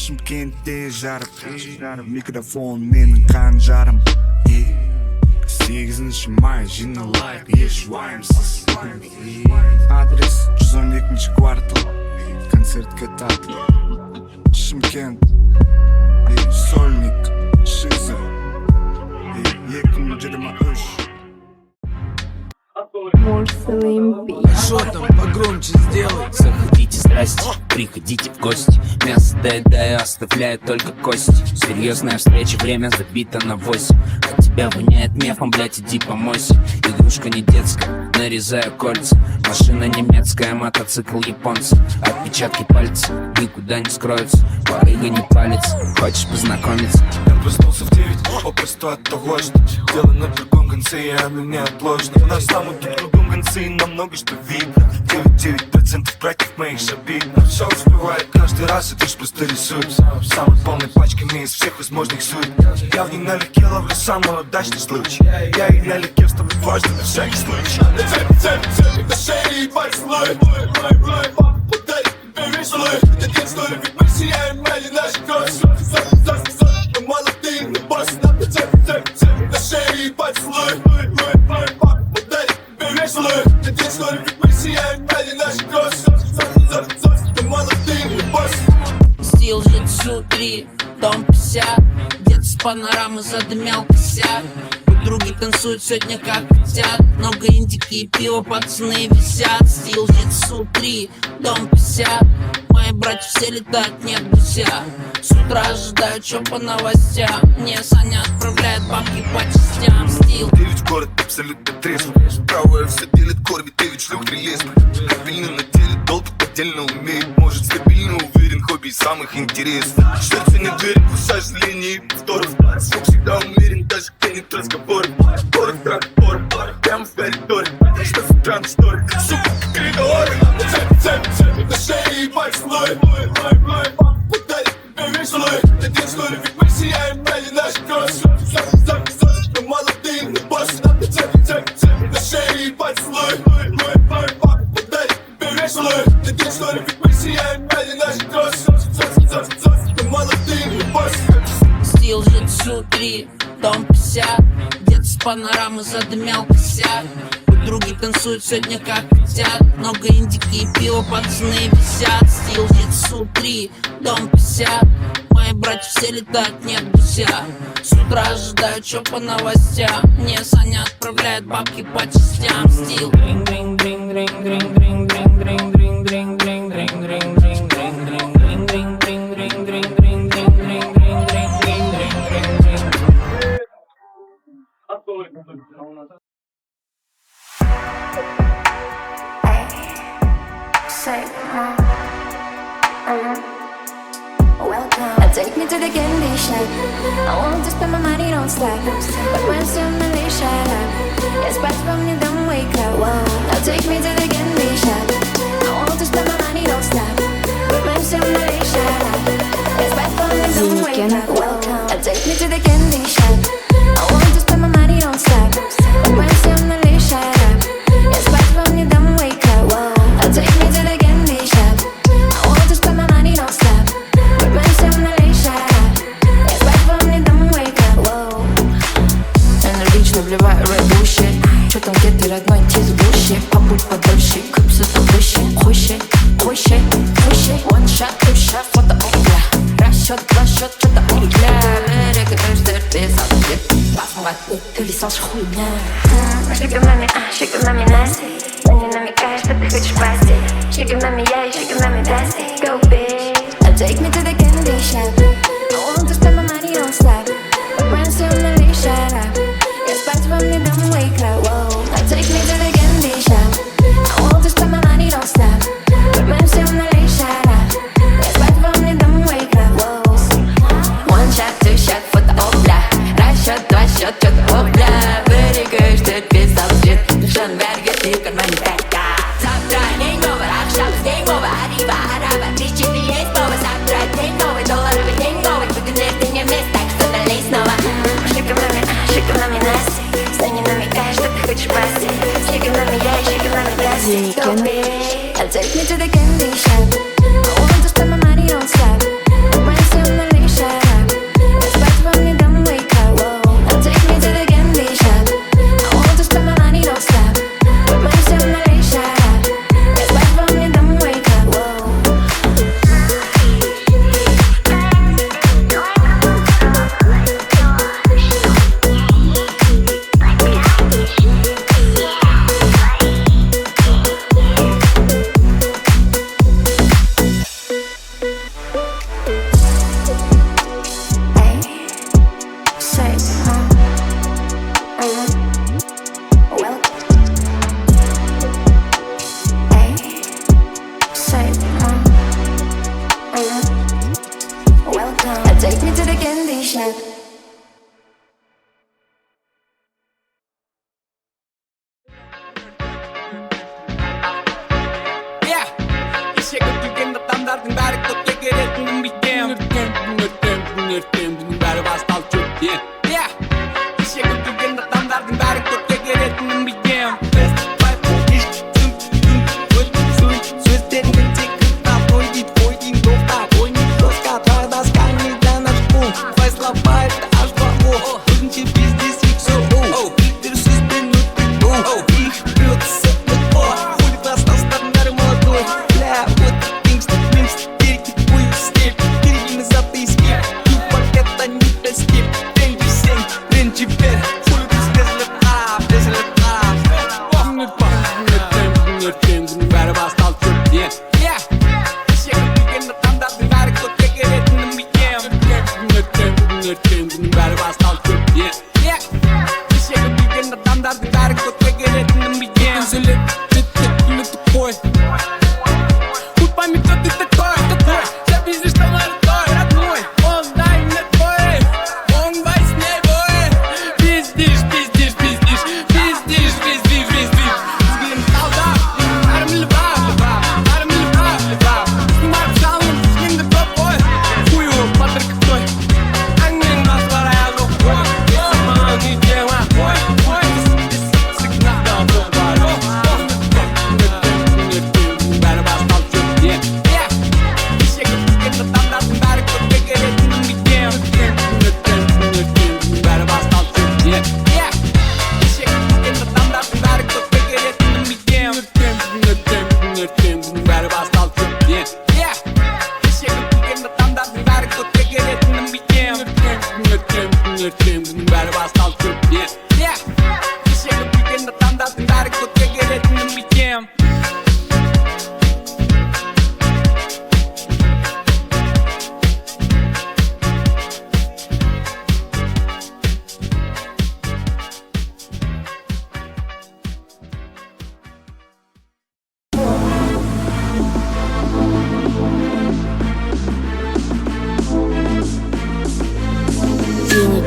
Шымкентте жарып, микрофон менің қанжарым. 8 май жиналайық еш уайымсыз. Адрес 112 квартал, концертке тату. Шымкент, Сольник, Шиза, 2023. Что там, погромче сделай. Заходите, здрасте, приходите в гости. Мясо доедаю, оставляю только кости. Серьезная встреча, время забито на 8. От тебя воняет мефом, блять, иди помойся. Игрушка не детская, нарезаю кольца. Машина немецкая, мотоцикл японца. Отпечатки пальцев, никуда не скроются. Барыга не палец, хочешь познакомиться? Я проснулся в 9, попросту от того, что дело на другом конце, и оно неотложно. На самом другом конце и намного что видно. 99% братьев моих обидно. Все успевает каждый раз, и ты ж просто рисуешь самой полной пачками из всех возможных сует. Я в ней налегке ловлю самый удачный случай. Я и налегке вставлю дважды на всякий случай. На шее и поцелуй. Это детство, ведь мы сияем, ради нашей крови. Мы молодые, мы боссы, нам на шее и поцелуй. Это детство, ведь мы сияем, ради нашей крови. Мы молодые, мы боссы. Стил жицу 3, дом 50. Дед с панорамы задымял косяк. Подруги танцуют сегодня как хотят. Много индики и пива, пацаны висят. Стил жицу 3, дом 50. Мои братья все летают, нет гуся. С утра ожидаю, чё по новостям. Мне Саня отправляет бабки по частям. Стил. Ты ведь город абсолютно трезвый. Правое все делит корби, ты ведь шлюх прилезный. Капельный на теле, долг отдельно умеет. Может стабильно уверен, хобби из самых интересных. Сердце не верит, в сожалении и повторов. Звук всегда умерен, даже где нет разговоров. Город трактор, прямо в коридоре. Что за транспорт, сука, коридор. На шее и поцелуй. Подарит тебе веселый. Это детство, ведь мы сияем, ради нашей крови. Мы молодые, мы боссы. На шее и поцелуй. Подарит тебе веселый. Это детство, ведь мы сияем, ради нашей крови. Мы молодые, мы боссы. Стил жицу 3, дом 50. Дед с панорамы задымял косяк. Подруги танцуют сегодня как хотят. Много индики и пива, пацаны висят. Стил жицу 3, дом 50. Мои братья все летают, нет гуся. С утра ожидаю, чё по новостям. Мне Саня отправляет бабки по частям. Стил. Take me to the candy shop. I want to spend my money, don't stop. But when suddenly shut up, yes, but from me, don't wake up. Now take me to the candy shop. I want to spend my money, don't stop. But when suddenly shut up, yes, but from me, don't wake up. Now take me to the candy shop. I want to spend my money, don't stop. But when suddenly shut up, yes, but from me, don't wake up. Now take me to the candy shop. I want to spend my money, don't stop. But when suddenly вливаю red bullshit. Чё там, где ты, родной, тиз гуще. Побудь подольше, кыпсы там выше. Хуще, хуще, хуще. One shot, two shot, фото угля. Расчёт, два счёт, что-то угля. Берег, каждый без ответ. Посмотри, ты лисался хуйня. Шиком нами Настя. Но не намекаешь, что ты хочешь пасти. Шиком нами я и шиком нами Дасти. Go big. Now take me to the candy shop. I want to spend my money, don't stop. But when suddenly shut up, from me, don't wake up. Now take me to the candy shop. I want to spend my money, don't stop. But when suddenly shut up, yes, but from me, don't wake up. One shot, two shot, фото опля. Расчёт, два счёт, что-то опля. Берегаешь ты без алжир. Душан вергет и в кармане пятка. Завтра день новый, акшап, день новый. Арива, араба, три, четыре, есть новый. Завтра день новый, долларовый. Welcome. Take me to the candy shop. Көтілген адамдардың бәрі көкке келетінін білгем. Бұның бәрі басталып жүрген. Кеше көтілген адамдардың бәрі көкке келетінін білгем. Сөздеріңді тек қықтап ой дейін тоқтап ой дейін жостап тағы скайнейді наш пул. Твои слова это H2O. Өзінше бизнес XO. Бір сөзбен өтпек их прет СЭО. Хули класстастардың бәрі молодой. Вот гангста, перекипую степь. Перейдем из аты и скип. Тупо это не достип. Деньги сень, рен теперь. Хули ты сказали, безлеп, Бұның бәрі басталып жүрген. Кеше көтілген адамдардың бәрі көкке келетінін білгем. Бұның бәрі басталып жүрген. Кеше көтілген адамдардың бәрі көкке келетінін білгем. Үзіліп қой. Тут память, кто ты такой. Я пиздишь, что молодой, родной. Он дай мне твой, он во сне бой. Пиздишь. Взглянем солдат, арм льва. Снимаю в салон, скинь тобой. Хую, патрик твой. Они нас ворают рукой. Сама не дело. Сигнал поворот. Бәрі басталып жүрген. Кеше көтілген адамдардың бәрі көкке келетінін білгем. Бәрі басталып жүрген. Кеше көтілген адамдардың бәрі көкке келетінін білгем. Бәрі басталып жүрген. Кеше көтілген адамдардың бәрі көкке келетінін білгем. Бәрі басталып жүрген. Кеше көтілген адамдардың бәрі көкке келетінін білгем.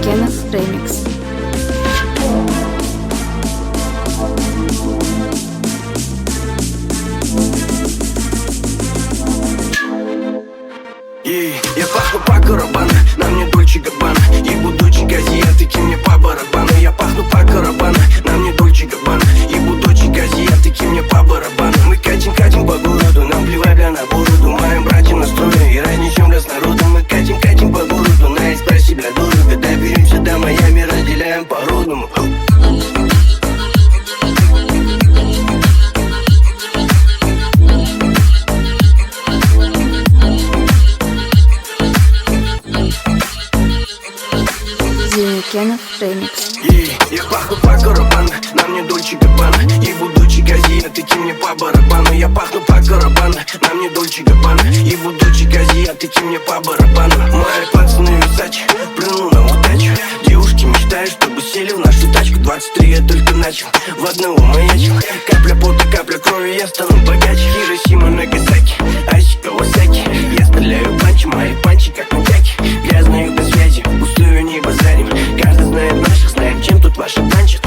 Кенов ремикс. Я пахну по карабану, на мне Дольче Габбана. И будучи газиатыки мне по барабану. Я пахну по карабану, на мне Дольче Габбана. И будучи газиатыки мне по барабану. Мы катим по городу, нам плевать бля на бороду. Моим братьям настроены и разнесем бля с народом. Мы катим по городу, на экспрессе бля дорого. Доберемся до Майами, разделяем по-родному. Кенов ремикс. Я пахну по карабану, на мне Дольче Габбана. И будучи газиатыки мне по барабану. Я пахну по карабану, на мне Дольче Габбана. И будучи газиатыки мне по барабану. Мои пацаны Версаче, плюну на удачу. Девушки мечтают, чтобы сели в нашу тачку. 23 я только начал, в одного маячил. Капля пота, капля крови, я стану богаче. Хиросима, Нагасаки, Аси, Кавасаки. Я стреляю панчи, мои панчи как мутяки. Грязные без связи, пустую не базарим. Каждый знает наших, знаем, чем тут ваши танчат.